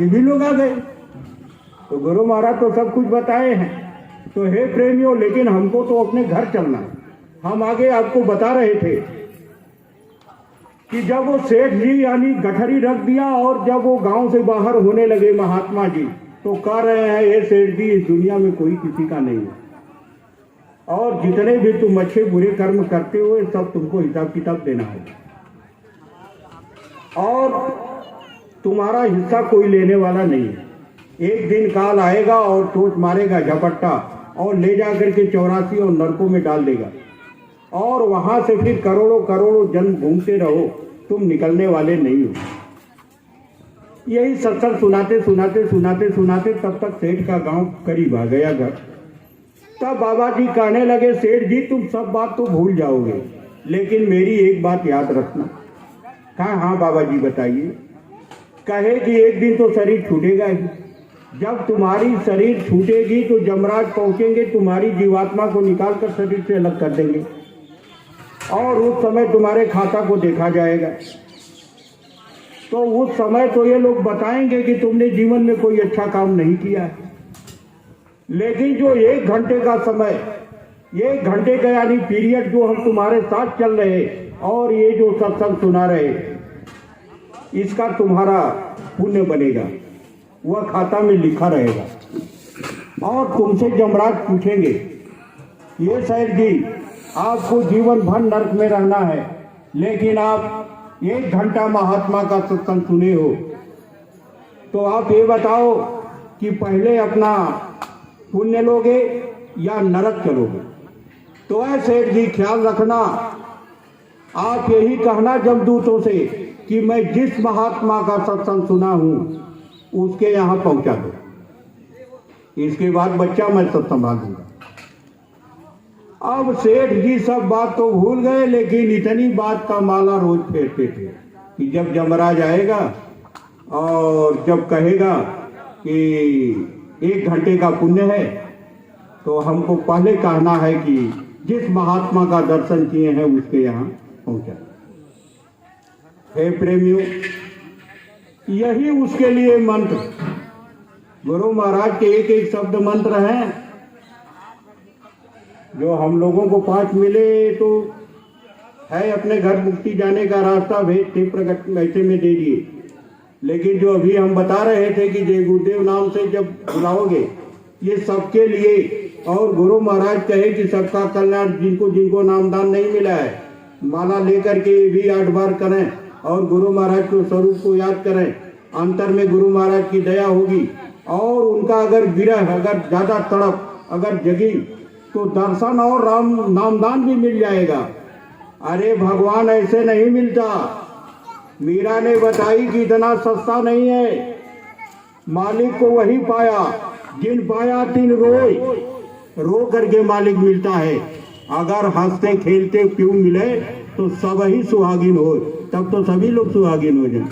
ये भी लोग आ गए। तो गुरु महाराज तो सब कुछ बताए हैं। तो हे प्रेमियों, लेकिन हमको तो अपने घर चलना है। हम आगे आपको बता रहे थे कि जब वो सेठ जी यानी गठरी रख दिया और जब वो गांव से बाहर होने लगे महात्मा जी, तो कह रहे हैं ये सेठ जी इस दुनिया में कोई किसी का नहीं है, और जितने भी तुम अच्छे बुरे कर्म करते हो सब तुमको हिसाब किताब देना है, और तुम्हारा हिस्सा कोई लेने वाला नहीं है। एक दिन काल आएगा और टोच मारेगा झपट्टा और ले जाकर के 84 और नरकों में डाल देगा, और वहां से फिर करोड़ों करोड़ों जन घूमते रहो, तुम निकलने वाले नहीं हो। यही सत्संग सुनाते सुनाते सुनाते सुनाते तब तक सेठ का गांव करीब आ गया घर। तब बाबा जी कहने लगे, सेठ जी तुम सब बात तो भूल जाओगे, लेकिन मेरी एक बात याद रखना। कहा हाँ बाबा जी बताइए। कहे कि एक दिन तो शरीर छूटेगा ही। जब तुम्हारी शरीर छूटेगी तो जमराज पहुंचेंगे, तुम्हारी जीवात्मा को निकाल कर शरीर से अलग कर देंगे, और उस समय तुम्हारे खाता को देखा जाएगा। तो उस समय तो ये लोग बताएंगे कि तुमने जीवन में कोई अच्छा काम नहीं किया है, लेकिन जो 1 घंटे का समय, 1 घंटे का यानी पीरियड जो हम तुम्हारे साथ चल रहे और ये जो सत्संग सुना रहे, इसका तुम्हारा पुण्य बनेगा, वह खाता में लिखा रहेगा। और तुमसे जमराज पूछेंगे, ये सेठ जी आपको जीवन भर नरक में रहना है, लेकिन आप 1 घंटा महात्मा का सत्संग सुने हो, तो आप ये बताओ कि पहले अपना पुण्य लोगे या नरक चलोगे। तो ऐ सेठ जी ख्याल रखना, आप यही कहना जमदूतों से कि मैं जिस महात्मा का सत्संग सुना हूं उसके यहाँ पहुंचा दो, इसके बाद बच्चा मैं सब संभालूंगा। अब सेठ जी सब बात तो भूल गए, लेकिन इतनी बात का माला रोज फेरते थे कि जब जमराज आएगा और जब कहेगा कि 1 घंटे का पुण्य है, तो हमको पहले कहना है कि जिस महात्मा का दर्शन किए हैं उसके यहाँ पहुंचा। हे प्रेमियों, यही उसके लिए मंत्र, गुरु महाराज के एक एक शब्द मंत्र हैं, जो हम लोगों को 5 मिले तो है अपने घर मुक्ति जाने का रास्ता भेजते प्रकट ऐसे में दे दिए। लेकिन जो अभी हम बता रहे थे कि जय गुरुदेव नाम से जब बुलाओगे, ये सबके लिए, और गुरु महाराज कहे कि सबका कल्याण, जिनको जिनको नामदान नहीं मिला है माला लेकर के भी 8 बार करें और गुरु महाराज के स्वरूप को याद करें, अंतर में गुरु महाराज की दया होगी। और उनका अगर विरह, अगर ज्यादा तड़प अगर जगी तो दर्शन और नामदान भी मिल जाएगा। अरे भगवान ऐसे नहीं मिलता। मीरा ने बताई कि इतना सस्ता नहीं है, मालिक को वही पाया जिन पाया तिन रोए, रो करके मालिक मिलता है। अगर हंसते खेलते क्यों मिले तो सब ही सुहागिन हो, तब तो सभी लोग सुहागिन हो जाए।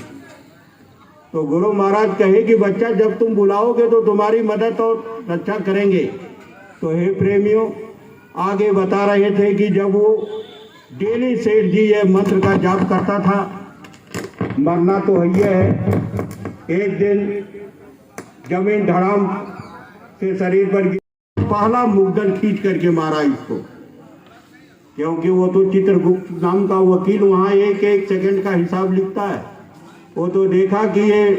तो गुरु महाराज कहे कि बच्चा जब तुम बुलाओगे तो तुम्हारी मदद और रक्षा करेंगे। तो हे प्रेमियों, आगे बता रहे थे कि जब वो डेली सेठ जी ये मंत्र का जाप करता था, मरना तो है। एक दिन जमीन धड़ाम से शरीर पर पहला मुग्दल खींच करके मारा इसको, क्योंकि वो तो चित्रगुप्त नाम का वकील वहाँ 1-1 सेकंड का हिसाब लिखता है। वो तो देखा कि ये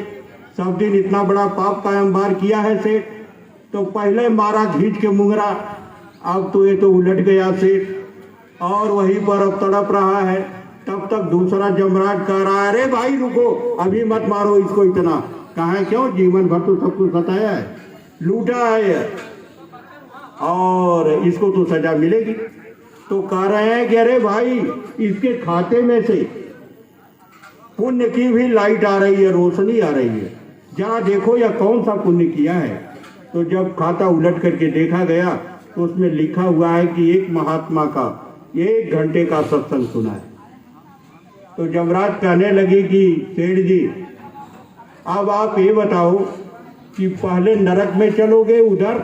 सब दिन इतना बड़ा पाप का अंबार किया है सेठ, तो पहले मारा खींच के मुंगरा। अब तो ये तो उलट गया सेठ और वहीं पर अब तड़प रहा है। तब तक दूसरा जमराज कह रहा है, अरे भाई रुको, अभी मत मारो इसको इतना। कहा क्यों, जीवन भर तो सब कुछ सताया है, लूटा है, और इसको तो सजा मिलेगी। तो कह रहे हैं कि अरे भाई, इसके खाते में से पुण्य की भी लाइट आ रही है, रोशनी आ रही है, जहाँ देखो या कौन सा पुण्य किया है। तो जब खाता उलट करके देखा गया तो उसमें लिखा हुआ है कि एक महात्मा का 1 घंटे का सत्संग सुना है। तो जमराज कहने लगी कि सेठ जी, अब आप ये बताओ कि पहले नरक में चलोगे उधर,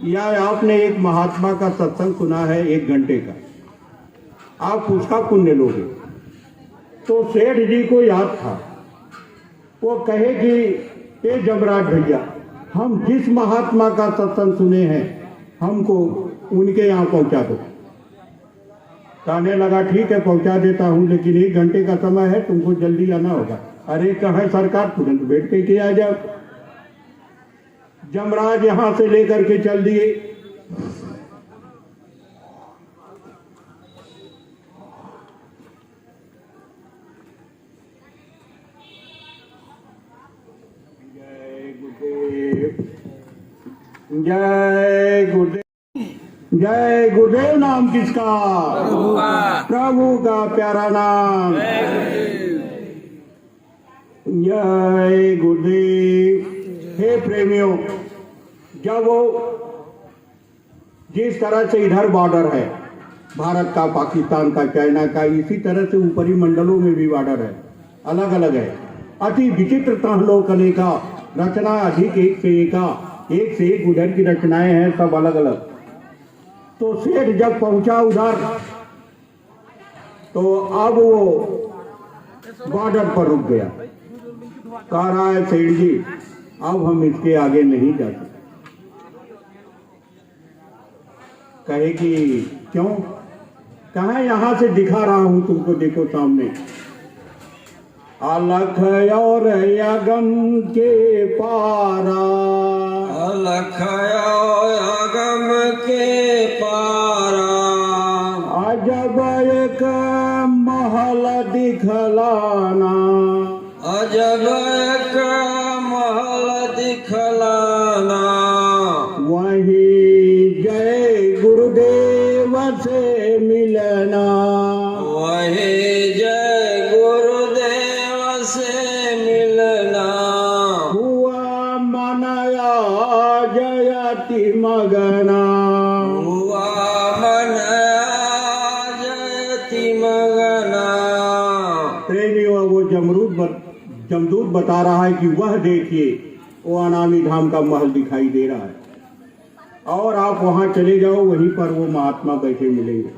या आपने एक महात्मा का सत्संग सुना है 1 घंटे का, आप उसका पुण्य लोगे। तो सेठ जी को याद था, वो कहे कि ये जमराज भैया, हम जिस महात्मा का सत्संग सुने हैं हमको उनके यहाँ पहुंचा दो। कहने लगा ठीक है पहुंचा देता हूँ, लेकिन 1 घंटे का समय है, तुमको जल्दी आना होगा। अरे कहे सरकार, तुरंत बैठ के आ जाओ। जमराज यहां से लेकर के चल दिए। जय गुरुदेव, जय गुरुदेव, जय गुरुदेव। नाम किसका? प्रभु का प्यारा नाम। जय गुरुदेव। हे प्रेमियों, जब वो जिस तरह से इधर बॉर्डर है भारत का, पाकिस्तान का, चाइना का, इसी तरह से ऊपरी मंडलों में भी बॉर्डर है, अलग अलग है। अति विचित्र तहलोकने का रचना अधिक, एक से एक उधर की रचनाएं हैं, सब अलग अलग। तो सेठ जब पहुंचा उधर, तो अब वो बॉर्डर पर रुक गया। कह रहा है सेठ जी, अब हम इसके आगे नहीं जा सकते। कहे कि क्यों? कहा यहां से दिखा रहा हूं तुमको, देखो सामने अलख और अगम के पारा, अलख और अगम के पारा, अजब एक महल दिखलाना, अजब एक महल दिखलाना, वही जय गुरुदेव से मिलना, वही जय गुरुदेव से मिलना, हुआ मनया जयति मगना, हुआ मन जयति मगना। प्रेमियों, वो जमदूत बता रहा है कि वह देखिए वो अनामी धाम का महल दिखाई दे रहा है, और आप वहां चले जाओ, वहीं पर वो महात्मा बैठे मिलेंगे।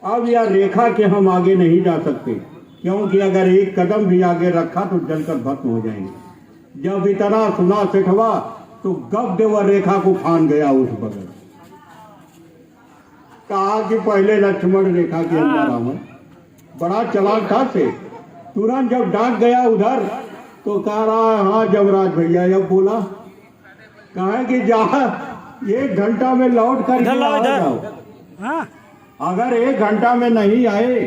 अब यह रेखा के हम आगे नहीं जा सकते, क्योंकि अगर एक कदम भी आगे रखा तो जलकर भस्म हो जाएंगे। जब इतना सुना सेठवा तो गब्द व रेखा को फान गया उस बगल। कहा कि पहले लक्ष्मण रेखा के अंदर आवा, बड़ा चालाक था से। तुरंत जब डाक गया उधर तो कह रहा है हाँ जमराज भैया, जब बोला कहा कि जा 1 घंटा में लौट कर जाओ। अगर 1 घंटा में नहीं आए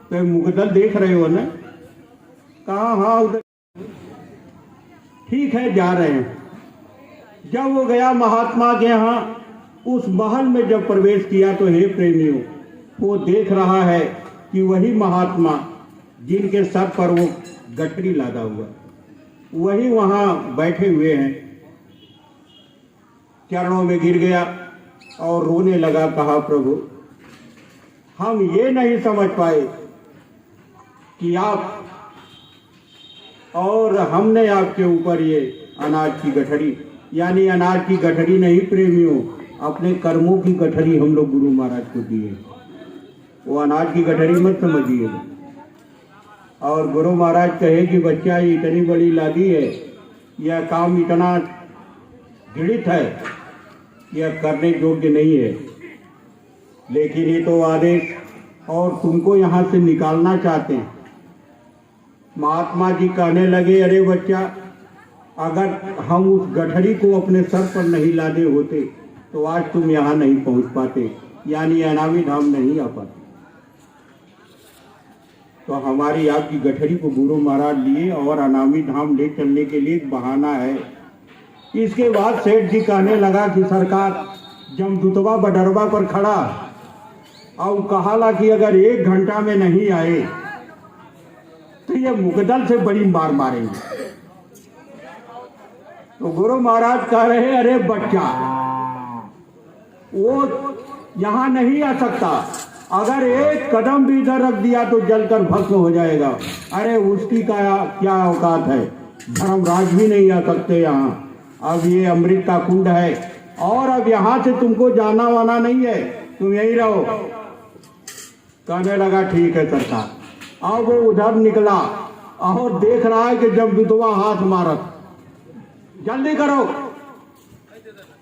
तो मुकदल देख रहे हो ना। कहा हाँ उधर, ठीक है जा रहे हैं। जब वो गया महात्मा के यहाँ, उस महल में जब प्रवेश किया तो हे प्रेमियों, वो देख रहा है कि वही महात्मा जिनके सर पर वो गठरी लादा हुआ, वही वहां बैठे हुए हैं। चरणों में गिर गया और रोने लगा। कहा प्रभु, हम ये नहीं समझ पाए कि आप और हमने आपके ऊपर ये अनाज की गठरी, यानी अनाज की गठरी नहीं प्रेमियों, अपने कर्मों की गठरी हम लोग गुरु महाराज को दिए। वो अनाज की गठरी मत समझिए। और गुरु महाराज कहे कि बच्चा ये इतनी बड़ी लादी है, यह काम इतना घृणित है, यह करने योग्य नहीं है, लेकिन ये तो आदेश और तुमको यहाँ से निकालना चाहते हैं। महात्मा जी कहने लगे, अरे बच्चा, अगर हम उस गठरी को अपने सर पर नहीं लादे होते तो आज तुम यहाँ नहीं पहुँच पाते, यानी अनामी धाम नहीं आ पाते। तो हमारी आपकी गठरी को गुरु महाराज लिए और अनामी धाम ले चलने के लिए एक बहाना है। इसके बाद सेठ जी कहने लगा कि सरकार, जमदूतवा बडरवा पर खड़ा और कहाला कि अगर 1 घंटा में नहीं आए तो ये मुकदल से बड़ी मार मारेंगे। तो गुरु महाराज कह रहे, अरे बच्चा, वो यहाँ नहीं आ सकता, अगर 1 कदम भी इधर रख दिया तो जलकर भस्म हो जाएगा। अरे उसकी क्या औकात है, धर्मराज भी नहीं आ सकते यहाँ। अब ये अमृत का कुंड है और अब यहाँ से तुमको जाना वाना नहीं है, तुम यहीं रहो। कहने लगा ठीक है सरकार। अब वो उधर निकला और देख रहा है कि जब विधवा हाथ मारत, जल्दी करो,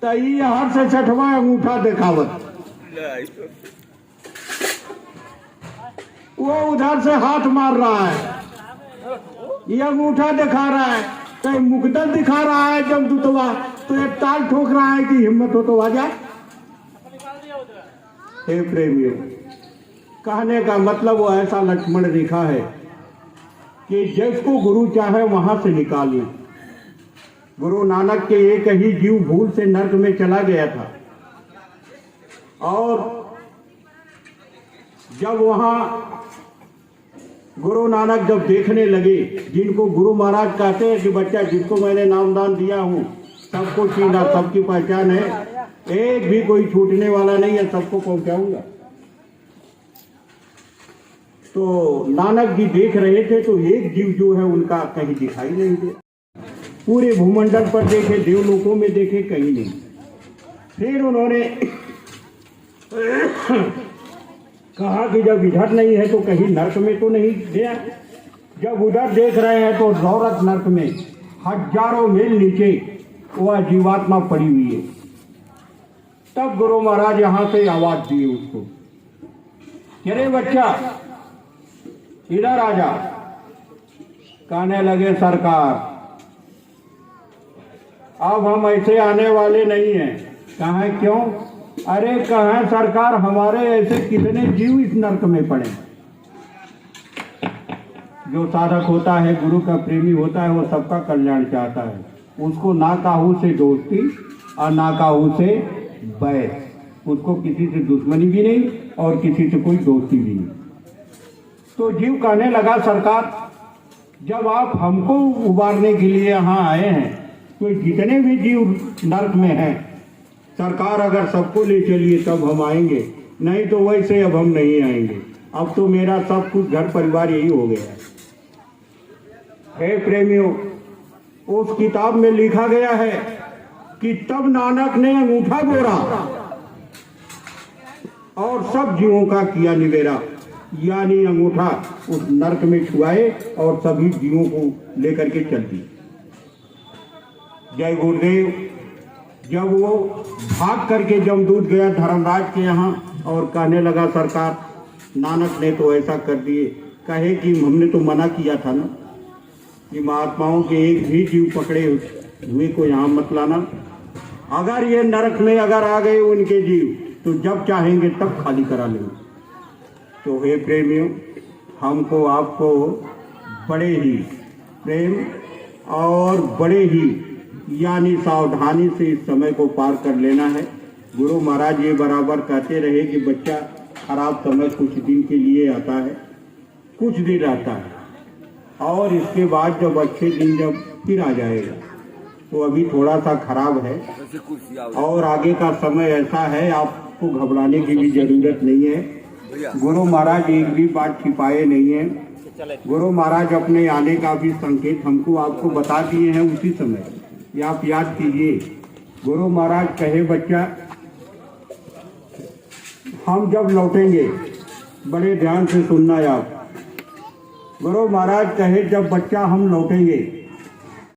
तो ये हर से 6वां अंगूठा दिखावत। वो उधर से हाथ मार रहा है, ये अंगूठा दिखा रहा है, तो मुकदर दिखा रहा है जब दुतवा, तो एक ताल ठोक रहा है कि हिम्मत हो तो आ जा। हे प्रेमियों, कहने का मतलब वो ऐसा लक्ष्मण रेखा है कि जिसको गुरु चाहे वहां से निकालिए। गुरु नानक के एक ही जीव भूल से नर्क में चला गया था, और जब वहां गुरु नानक जब देखने लगे, जिनको गुरु महाराज कहते हैं कि बच्चा जिसको मैंने नामदान दिया हूं सबको छीना, सबकी पहचान है, एक भी कोई छूटने वाला नहीं है, सबको पहुंचाऊंगा। तो नानक जी देख रहे थे तो एक जीव जो है उनका कहीं दिखाई नहीं दे। पूरे भूमंडल पर देखे, देवलोकों में देखे, कहीं नहीं। फिर उन्होंने कहा कि जब इधर नहीं है तो कहीं नर्क में तो नहीं गया। जब उधर देख रहे हैं तो दौरत नर्क में हजारों मील नीचे वह जीवात्मा पड़ी हुई है। तब गुरु महाराज यहां से आवाज दिए उसको, अरे बच्चा इधर आ जा। कहने लगे सरकार अब हम ऐसे आने वाले नहीं हैं। कहें क्यों? अरे कहें सरकार हमारे ऐसे कितने जीव इस नर्क में पड़े। जो साधक होता है, गुरु का प्रेमी होता है, वो सबका कल्याण चाहता है। उसको ना काहू से दोस्ती और ना काहू से बैर, उसको किसी से दुश्मनी भी नहीं और किसी से कोई दोस्ती भी नहीं। तो जीव कहने लगा सरकार जब आप हमको उबारने के लिए यहाँ आए हैं तो जितने भी जीव नर्क में हैं सरकार अगर सबको ले चलिए तब हम आएंगे, नहीं तो वैसे अब हम नहीं आएंगे। अब तो मेरा सब कुछ घर परिवार यही हो गया है। हे प्रेमियों, उस किताब में लिखा गया है कि तब नानक ने अंगूठा बोरा और सब जीवों का किया निबेरा, यानी अंगूठा उस नर्क में छुआए और सभी जीवों को लेकर के चल दी। जय गुरुदेव। जब वो भाग करके जमदूत गया धर्मराज के यहाँ और कहने लगा सरकार नानक ने तो ऐसा कर दिए। कहे कि हमने तो मना किया था ना कि महात्माओं के एक भी जीव पकड़े हुए को यहाँ मत लाना। अगर ये नरक में अगर आ गए उनके जीव तो जब चाहेंगे तब खाली करा लेंगे। तो हे प्रेमियों, हमको आपको बड़े ही प्रेम और बड़े ही यानी सावधानी से इस समय को पार कर लेना है। गुरु महाराज ये बराबर कहते रहे कि बच्चा खराब समय कुछ दिन के लिए आता है, कुछ दिन रहता है और इसके बाद जब अच्छे दिन जब फिर आ जाएगा। तो अभी थोड़ा सा खराब है और आगे का समय ऐसा है, आपको घबराने की भी जरूरत नहीं है। गुरु महाराज एक भी बात छिपाए नहीं है। गुरु महाराज अपने आने का भी संकेत हमको आपको बता दिए हैं उसी समय। ये आप याद कीजिए। गुरु महाराज कहे बच्चा हम जब लौटेंगे, बड़े ध्यान से सुनना आप। गुरु महाराज कहे जब बच्चा हम लौटेंगे